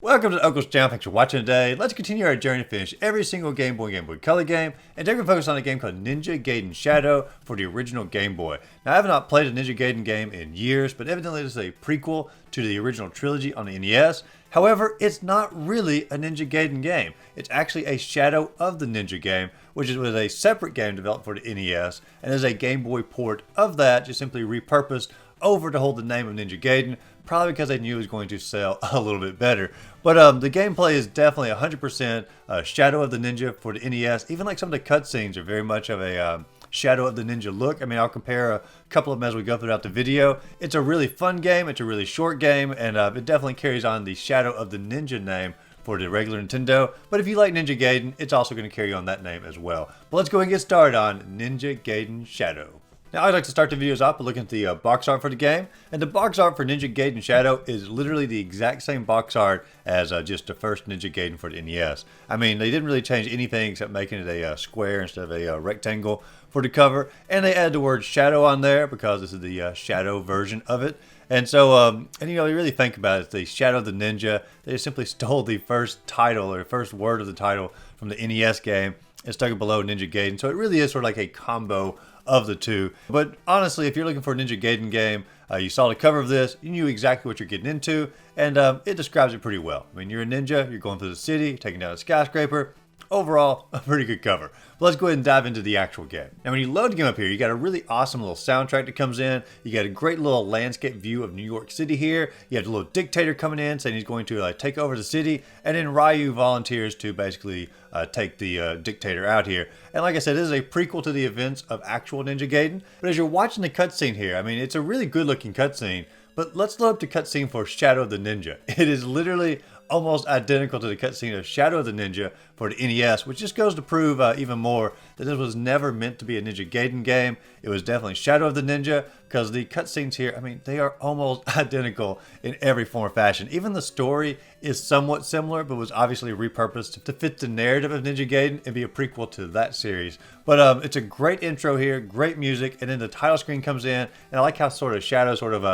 Welcome to the Ogles channel. Thanks for watching today. Let's continue our journey to finish every single Game Boy Color game. And today we're focused on a game called Ninja Gaiden Shadow for the original Game Boy. Now I have not played a Ninja Gaiden game in years, but evidently this is a prequel to the original trilogy on the NES. However, it's not really a Ninja Gaiden game. It's actually a Shadow of the Ninja game, which was a separate game developed for the NES and is a Game Boy port of that, just simply repurposed over to hold the name of Ninja Gaiden, probably because they knew it was going to sell a little bit better. But the gameplay is definitely 100% Shadow of the Ninja for the NES. Even like some of the cutscenes are very much of a Shadow of the Ninja look. I mean, I'll compare a couple of them as we go throughout the video. It's a really fun game. It's a really short game, and it definitely carries on the Shadow of the Ninja name for the regular Nintendo. But if you like Ninja Gaiden, it's also going to carry on that name as well. But let's go and get started on Ninja Gaiden Shadow. Now, I'd like to start the videos off by looking at the box art for the game. And the box art for Ninja Gaiden Shadow is literally the exact same box art as just the first Ninja Gaiden for the NES. I mean, they didn't really change anything except making it a square instead of a rectangle for the cover. And they added the word Shadow on there because this is the Shadow version of it. And so, and you know, you really think about it, it's the Shadow of the Ninja. They just simply stole the first title or first word of the title from the NES game and stuck it below Ninja Gaiden. So it really is sort of like a combo of the two. But honestly, if you're looking for a Ninja Gaiden game, you saw the cover of this, you knew exactly what you're getting into, and it describes it pretty well. I mean, you're a ninja, you're going through the city, taking down a skyscraper. Overall, a pretty good cover. But let's go ahead and dive into the actual game. Now, when you load the game up here, you got a really awesome little soundtrack that comes in. You got a great little landscape view of New York City here. You have the little dictator coming in saying he's going to take over the city. And then Ryu volunteers to basically take the dictator out here. And like I said, this is a prequel to the events of actual Ninja Gaiden. But as you're watching the cutscene here, I mean, it's a really good looking cutscene. But let's load up the cutscene for Shadow of the Ninja. It is literally almost identical to the cutscene of Shadow of the Ninja for the NES, which just goes to prove even more that this was never meant to be a Ninja Gaiden game. It was definitely Shadow of the Ninja, because the cutscenes here, I mean, they are almost identical in every form or fashion. Even the story is somewhat similar, but was obviously repurposed to fit the narrative of Ninja Gaiden and be a prequel to that series. But it's a great intro here, great music, and then the title screen comes in, and I like how sort of Shadow sort of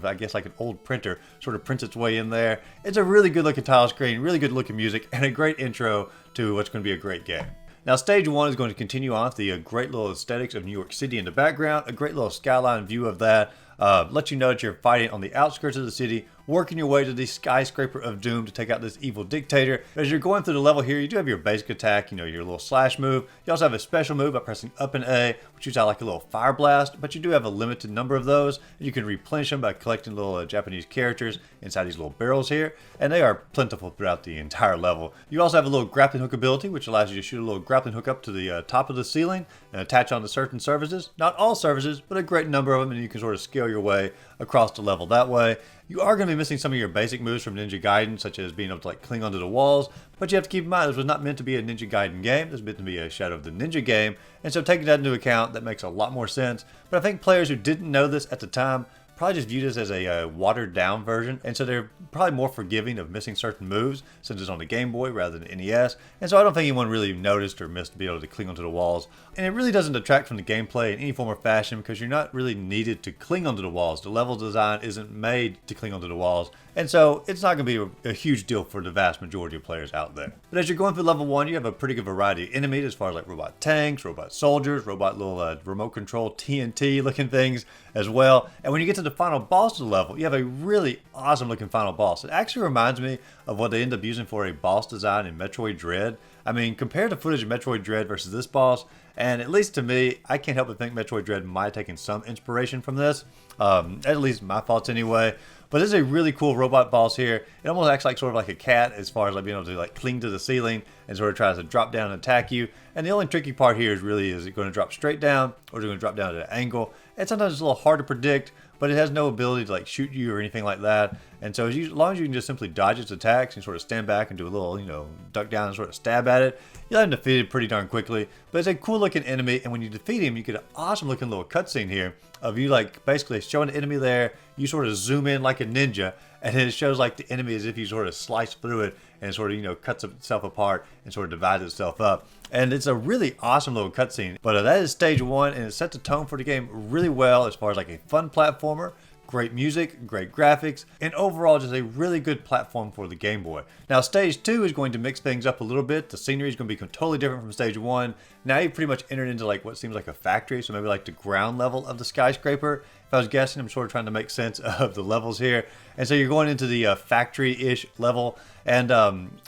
I guess like an old printer sort of prints its way in there. It's a really good looking title screen, really good looking music, and a great intro to what's going to be a great game. Now, stage one is going to continue on with the great little aesthetics of New York City in the background, a great little skyline view of that. Let you know that you're fighting on the outskirts of the city, working your way to the skyscraper of doom to take out this evil dictator. As you're going through the level here, you do have your basic attack, you know, your little slash move. You also have a special move by pressing up and A, which shoots out like a little fire blast, but you do have a limited number of those. You can replenish them by collecting little Japanese characters inside these little barrels here, and they are plentiful throughout the entire level. You also have a little grappling hook ability, which allows you to shoot a little grappling hook up to the top of the ceiling and attach onto certain surfaces. Not all surfaces, but a great number of them, and you can sort of scale your way across the level that way. You are going to be missing some of your basic moves from Ninja Gaiden, such as being able to cling onto the walls, but you have to keep in mind this was not meant to be a Ninja Gaiden game. This was meant to be a Shadow of the Ninja game, and so taking that into account, that makes a lot more sense. But I think players who didn't know this at the time probably just viewed this as a watered down version, and so they're probably more forgiving of missing certain moves since it's on the Game Boy rather than NES, and so I don't think anyone really noticed or missed being able to cling onto the walls. And it really doesn't detract from the gameplay in any form or fashion because you're not really needed to cling onto the walls. The level design isn't made to cling onto the walls, and so it's not going to be a huge deal for the vast majority of players out there. But as you're going through level 1, you have a pretty good variety of enemies as far as like robot tanks, robot soldiers, robot little remote control TNT looking things as well. And when you get to the final boss of the level, you have a really awesome looking final boss. It actually reminds me of what they end up using for a boss design in Metroid Dread. I mean, compared to footage of Metroid Dread versus this boss, and at least to me, I can't help but think Metroid Dread might have taken some inspiration from this. At least my thoughts anyway. But this is a really cool robot boss here. It almost acts like sort of like a cat as far as like being able to cling to the ceiling and sort of tries to drop down and attack you. And the only tricky part here is it going to drop straight down or is it going to drop down at an angle? And sometimes it's a little hard to predict, but it has no ability to shoot you or anything like that. And so as long as you can just simply dodge its attacks and sort of stand back and do a little, duck down and sort of stab at it, you'll have him defeated pretty darn quickly. But it's a cool looking enemy, and when you defeat him, you get an awesome looking little cutscene here of you basically showing the enemy there. You sort of zoom in like a ninja, and then it shows the enemy as if you sort of slice through it and sort of cuts itself apart and sort of divides itself up. And it's a really awesome little cutscene. But that is stage 1, and it set the tone for the game really well as far as a fun platformer, great music, great graphics, and overall just a really good platform for the Game Boy. Now stage 2 is going to mix things up a little bit. The scenery is going to be totally different from stage 1. Now you've pretty much entered into like what seems like a factory, so maybe like the ground level of the skyscraper. If I was guessing, I'm sort of trying to make sense of the levels here. And so you're going into the factory-ish level. And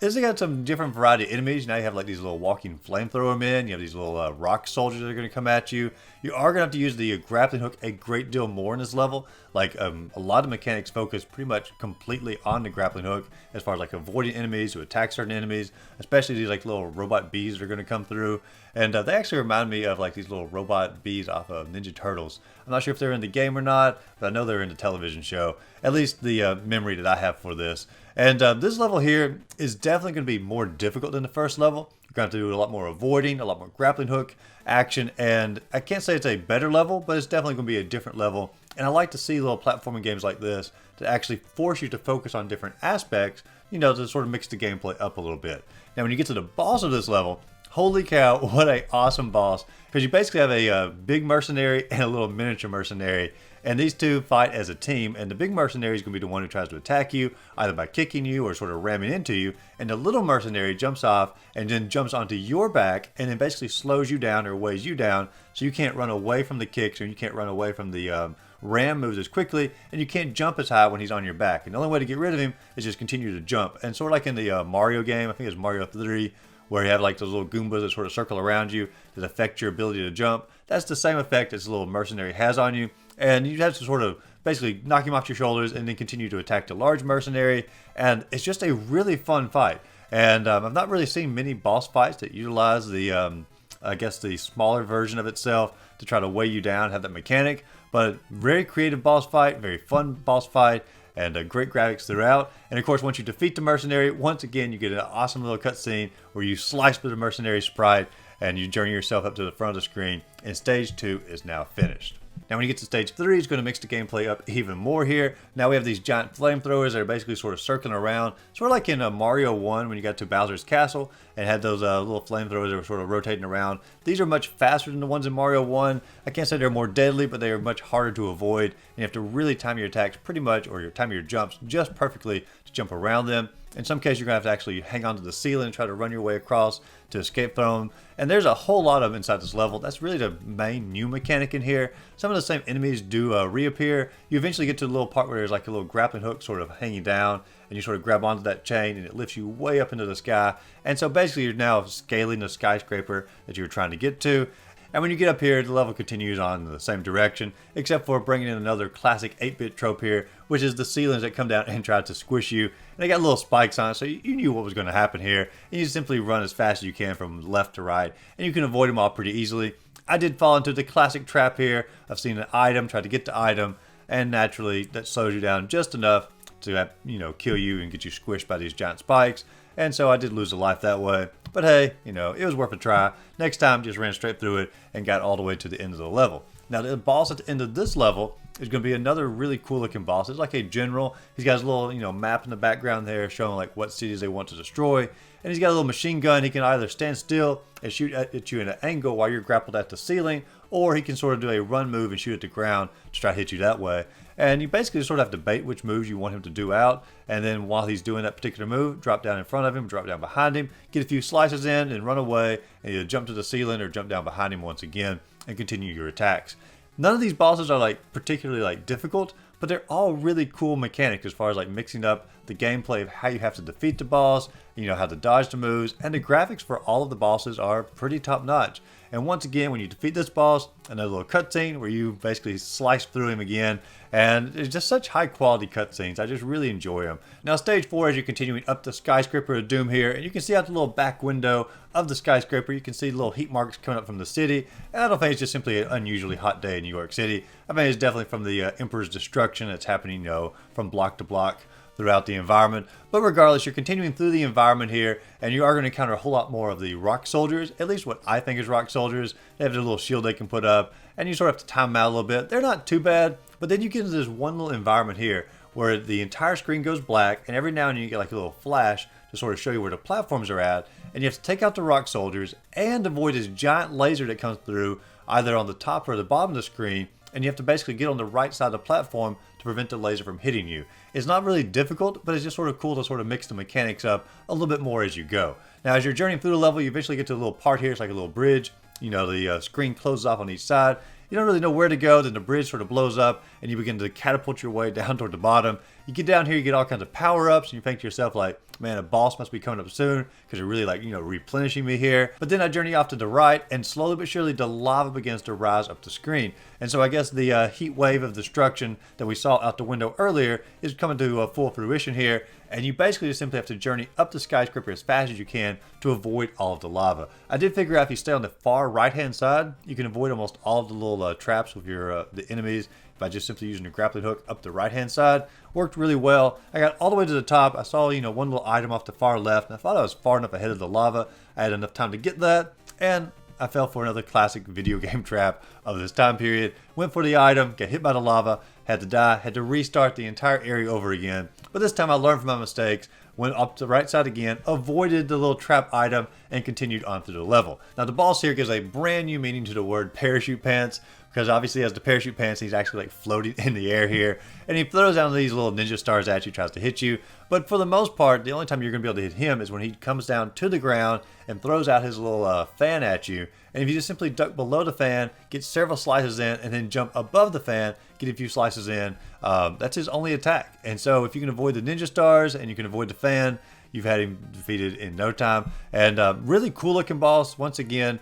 this has got some different variety of enemies. Now you have like these little walking flamethrower men. You have these little rock soldiers that are going to come at you. You are going to have to use the grappling hook a great deal more in this level. Like a lot of mechanics focus pretty much completely on the grappling hook as far as like avoiding enemies, to attack certain enemies, especially these like little robot bees that are going to come through. And they actually remind me of like these little robot bees off of Ninja Turtles. I'm not sure if they're in the game or not, but I know they're in the television show. At least the memory that I have for this. And this level here is definitely going to be more difficult than the first level. You're going to have to do a lot more avoiding, a lot more grappling hook action, and I can't say it's a better level, but it's definitely going to be a different level. And I like to see little platforming games like this to actually force you to focus on different aspects, you know, to sort of mix the gameplay up a little bit. Now, when you get to the boss of this level, holy cow, what a awesome boss. Because you basically have a big mercenary and a little miniature mercenary. And these two fight as a team, and the big mercenary is going to be the one who tries to attack you, either by kicking you or sort of ramming into you. And the little mercenary jumps off and then jumps onto your back and then basically slows you down or weighs you down, so you can't run away from the kicks or you can't run away from the ram moves as quickly, and you can't jump as high when he's on your back. And the only way to get rid of him is just continue to jump. And sort of like in the Mario game, I think it's Mario 3, where you have like those little Goombas that sort of circle around you that affect your ability to jump. That's the same effect as the little mercenary has on you. And you have to sort of basically knock him off your shoulders and then continue to attack the large mercenary. And it's just a really fun fight. And I've not really seen many boss fights that utilize the, I guess, the smaller version of itself to try to weigh you down, have that mechanic. But very creative boss fight, very fun boss fight, and great graphics throughout. And of course, once you defeat the mercenary, once again, you get an awesome little cutscene where you slice through the mercenary sprite and you journey yourself up to the front of the screen. And stage 2 is now finished. Now when you get to stage 3, it's going to mix the gameplay up even more here. Now we have these giant flamethrowers that are basically sort of circling around. Sort of like in Mario 1 when you got to Bowser's Castle and had those little flamethrowers that were sort of rotating around. These are much faster than the ones in Mario 1. I can't say they're more deadly, but they are much harder to avoid. And you have to really time your attacks pretty much, or your time your jumps just perfectly to jump around them. In some cases, you're going to have to actually hang onto the ceiling and try to run your way across to escape from them. And there's a whole lot of them inside this level. That's really the main new mechanic in here. Some of the same enemies do reappear. You eventually get to the little part where there's like a little grappling hook sort of hanging down, and you sort of grab onto that chain and it lifts you way up into the sky. And so basically you're now scaling the skyscraper that you were trying to get to. And when you get up here, the level continues on in the same direction, except for bringing in another classic 8-bit trope here, which is the ceilings that come down and try to squish you. And they got little spikes on it, so you knew what was going to happen here. And you simply run as fast as you can from left to right, and you can avoid them all pretty easily. I did fall into the classic trap here of seeing an item, try to get the item, and naturally that slows you down just enough to, you know, kill you and get you squished by these giant spikes. And so I did lose a life that way. But hey, you know, it was worth a try. Next time, just ran straight through it and got all the way to the end of the level. Now, the boss at the end of this level is going to be another really cool looking boss. It's like a general. He's got his little, you know, map in the background there showing like what cities they want to destroy. And he's got a little machine gun. He can either stand still and shoot at you in an angle while you're grappled at the ceiling, or he can sort of do a run move and shoot at the ground to try to hit you that way. And you basically sort of have to bait which moves you want him to do out. And then while he's doing that particular move, drop down in front of him, drop down behind him, get a few slices in and run away, and either jump to the ceiling or jump down behind him once again and continue your attacks. None of these bosses are like particularly like difficult, but they're all really cool mechanics as far as like mixing up the gameplay of how you have to defeat the boss, you know, how to dodge the moves, and the graphics for all of the bosses are pretty top notch. And once again, when you defeat this boss, another little cutscene where you basically slice through him again. And it's just such high quality cutscenes. I just really enjoy them. Now, stage 4, as you're continuing up the skyscraper of Doom here, and you can see out the little back window of the skyscraper, you can see little heat marks coming up from the city. And I don't think it's just simply an unusually hot day in New York City. I mean, it's definitely from the Emperor's destruction that's happening, you know, from block to block throughout the environment. But regardless, you're continuing through the environment here, and you are going to encounter a whole lot more of the rock soldiers, at least what I think is rock soldiers. They have their little shield they can put up, and you sort of have to time them out a little bit. They're not too bad, but then you get into this one little environment here where the entire screen goes black, and every now and then you get like a little flash to sort of show you where the platforms are at, and you have to take out the rock soldiers and avoid this giant laser that comes through either on the top or the bottom of the screen. And you have to basically get on the right side of the platform to prevent the laser from hitting you. It's not really difficult, but it's just sort of cool to sort of mix the mechanics up a little bit more as you go. Now, as you're journeying through the level, you eventually get to a little part here. It's like a little bridge. You know, the screen closes off on each side. You don't really know where to go, then the bridge sort of blows up and you begin to catapult your way down toward the bottom. You get down here, you get all kinds of power-ups, and you think to yourself like, man, a boss must be coming up soon because you're really like, you know, replenishing me here. But then I journey off to the right, and slowly but surely the lava begins to rise up the screen. And so I guess the heat wave of destruction that we saw out the window earlier is coming to full fruition here. And you basically just simply have to journey up the skyscraper as fast as you can to avoid all of the lava. I did figure out if you stay on the far right-hand side, you can avoid almost all of the little traps with your the enemies by just simply using your grappling hook up the right-hand side. Worked really well. I got all the way to the top. I saw, you know, one little item off the far left, and I thought I was far enough ahead of the lava. I had enough time to get that, and I fell for another classic video game trap of this time period. Went for the item, got hit by the lava, had to die, had to restart the entire area over again. But this time I learned from my mistakes, went up to the right side again, avoided the little trap item, and continued on through the level. Now the boss here gives a brand new meaning to the word parachute pants, because obviously as the parachute pants, he's actually like floating in the air here, and he throws down these little ninja stars at you, tries to hit you. But for the most part, the only time you're going to be able to hit him is when he comes down to the ground and throws out his little fan at you. And if you just simply duck below the fan, get several slices in, and then jump above the fan, get a few slices in, that's his only attack. And so if you can avoid the ninja stars and you can avoid the fan, you've had him defeated in no time. And really cool looking boss, once again.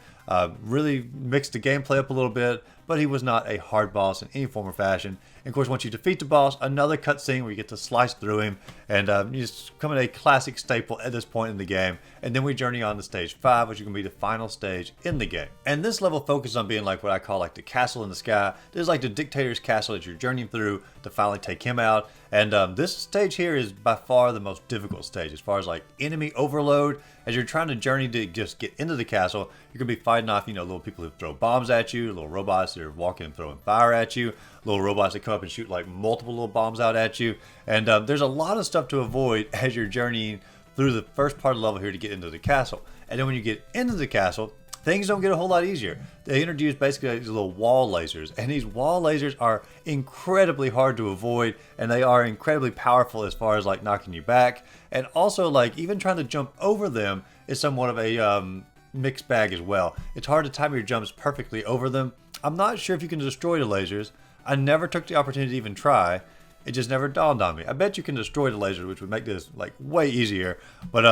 Really mixed the gameplay up a little bit, but he was not a hard boss in any form or fashion. And of course, once you defeat the boss, another cutscene where you get to slice through him, and he's becoming a classic staple at this point in the game. And then we journey on to stage 5, which is going to be the final stage in the game. And this level focuses on being like what I call like the castle in the sky. This is like the dictator's castle that you're journeying through to finally take him out. And this stage here is by far the most difficult stage as far as like enemy overload. As you're trying to journey to just get into the castle, you're going to be fighting off, you know, little people who throw bombs at you, little robots that are walking and throwing fire at you, little robots that come up and shoot like multiple little bombs out at you. And there's a lot of stuff to avoid as you're journeying through the first part of the level here to get into the castle. And then when you get into the castle, things don't get a whole lot easier. They introduce basically these little wall lasers, and these wall lasers are incredibly hard to avoid, and they are incredibly powerful as far as like knocking you back. And also like even trying to jump over them is somewhat of a mixed bag as well. It's hard to time your jumps perfectly over them. I'm not sure if you can destroy the lasers. I never took the opportunity to even try. It just never dawned on me. I bet you can destroy the lasers, which would make this like way easier. But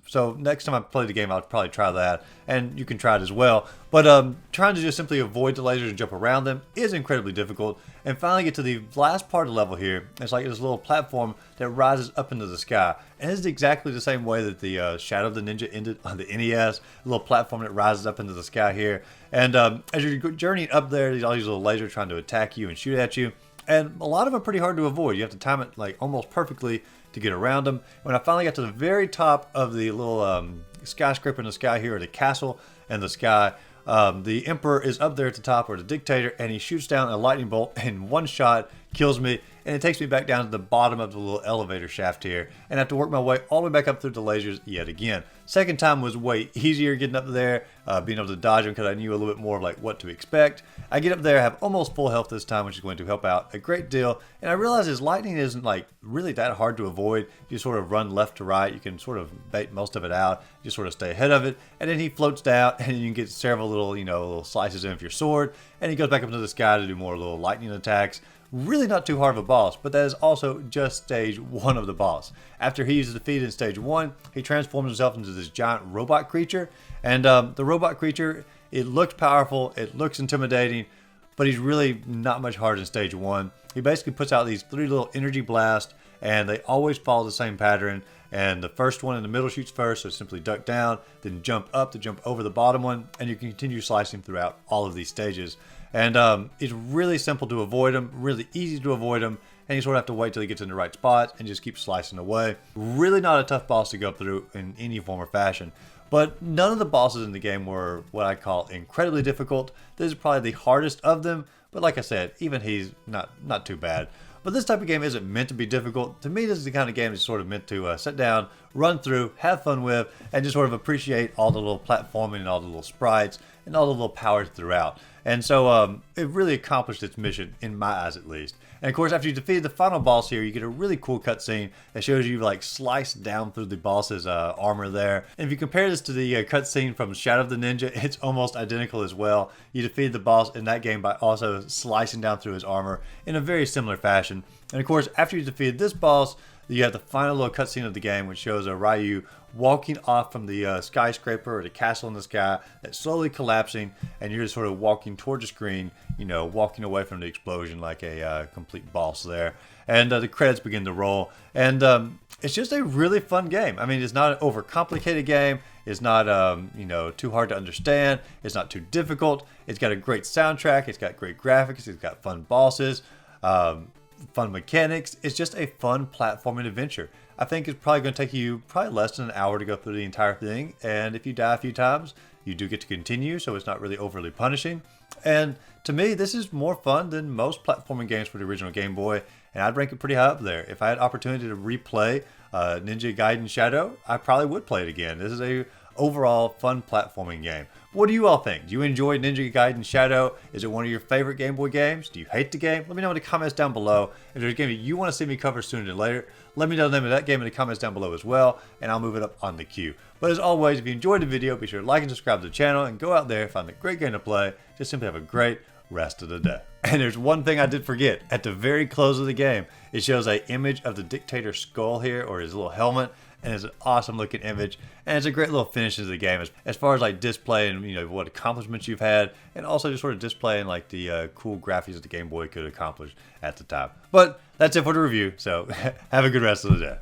so next time I play the game, I'll probably try that, and you can try it as well. But trying to just simply avoid the lasers and jump around them is incredibly difficult. And finally get to the last part of the level here. It's like this little platform that rises up into the sky. And it's exactly the same way that the Shadow of the Ninja ended on the NES. A little platform that rises up into the sky here. And as you're journeying up there, there's all these little lasers trying to attack you and shoot at you. And a lot of them are pretty hard to avoid. You have to time it like almost perfectly to get around them. When I finally got to the very top of the little skyscraper in the sky here, or the castle in the sky, the Emperor is up there at the top, or the dictator, and he shoots down a lightning bolt in one shot, kills me, and it takes me back down to the bottom of the little elevator shaft here, and I have to work my way all the way back up through the lasers yet again. Second time was way easier getting up there, being able to dodge them because I knew a little bit more of like what to expect. I get up there, have almost full health this time, which is going to help out a great deal. And I realize his lightning isn't like really that hard to avoid. You sort of run left to right. You can sort of bait most of it out. You sort of stay ahead of it. And then he floats down, and you can get several little, you know, little slices in with your sword. And he goes back up into the sky to do more little lightning attacks. Really not too hard of a boss, but that is also just stage 1 of the boss. After he is defeated in stage 1, he transforms himself into this giant robot creature. And the robot creature, it looks powerful, it looks intimidating, but he's really not much harder than stage 1. He basically puts out these 3 little energy blasts, and they always follow the same pattern. And the first one in the middle shoots first, so simply duck down, then jump up to jump over the bottom one, and you can continue slicing throughout all of these stages. And it's really simple to avoid them, really easy to avoid them, and you sort of have to wait till he gets in the right spot and just keep slicing away. Really not a tough boss to go through in any form or fashion. But none of the bosses in the game were what I call incredibly difficult. This is probably the hardest of them, but like I said, even he's not too bad. But this type of game isn't meant to be difficult. To me, this is the kind of game that's sort of meant to sit down, run through, have fun with, and just sort of appreciate all the little platforming and all the little sprites and all the little powers throughout. And so it really accomplished its mission, in my eyes at least. And of course, after you defeat the final boss here, you get a really cool cutscene that shows you like slice down through the boss's armor there. And if you compare this to the cutscene from Shadow of the Ninja, it's almost identical as well. You defeated the boss in that game by also slicing down through his armor in a very similar fashion. And of course, after you defeated this boss, you have the final little cutscene of the game, which shows Ryu walking off from the skyscraper or the castle in the sky that's slowly collapsing, and you're just sort of walking towards the screen, you know, walking away from the explosion like a complete boss there. And the credits begin to roll, and it's just a really fun game. I mean, it's not an overcomplicated game. It's not, you know, too hard to understand. It's not too difficult. It's got a great soundtrack. It's got great graphics. It's got fun bosses. Fun mechanics. It's just a fun platforming adventure. I think it's probably going to take you probably less than an hour to go through the entire thing, and if you die a few times, you do get to continue, so it's not really overly punishing. And to me, this is more fun than most platforming games for the original Game Boy, and I'd rank it pretty high up there. If I had opportunity to replay Ninja Gaiden Shadow, I probably would play it again. This is a overall fun platforming game. What do you all think? Do you enjoy Ninja Gaiden Shadow? Is it one of your favorite Game Boy games? Do you hate the game? Let me know in the comments down below. If there's a game that you want to see me cover sooner than later, let me know the name of that game in the comments down below as well, and I'll move it up on the queue. But as always, if you enjoyed the video, be sure to like and subscribe to the channel, and go out there, find a great game to play. Just simply have a great rest of the day. And there's one thing I did forget. At the very close of the game, it shows an image of the dictator's skull here, or his little helmet, and it's an awesome looking image, and it's a great little finish to the game as far as like displaying, you know, what accomplishments you've had, and also just sort of displaying like the cool graphics that the Game Boy could accomplish at the time. But that's it for the review, so have a good rest of the day.